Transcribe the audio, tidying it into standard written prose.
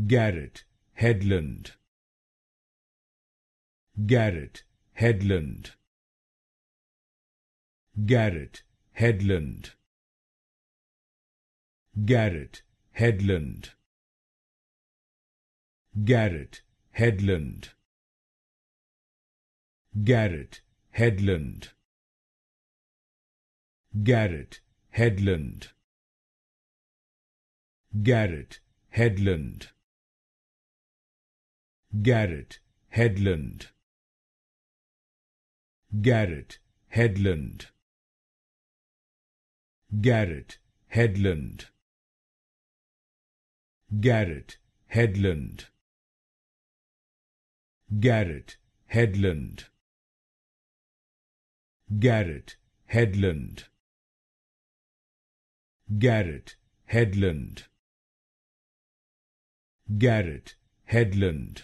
Garrett Hedlund, Garrett Hedlund, Garrett Hedlund, Garrett Hedlund, Garrett Hedlund, Garrett Hedlund, Garrett Hedlund, Garrett Hedlund, Garrett Hedlund, Garrett Hedlund, Garrett Hedlund, Garrett Hedlund, Garrett Hedlund, Garrett Hedlund, Garrett Hedlund, Garrett Hedlund,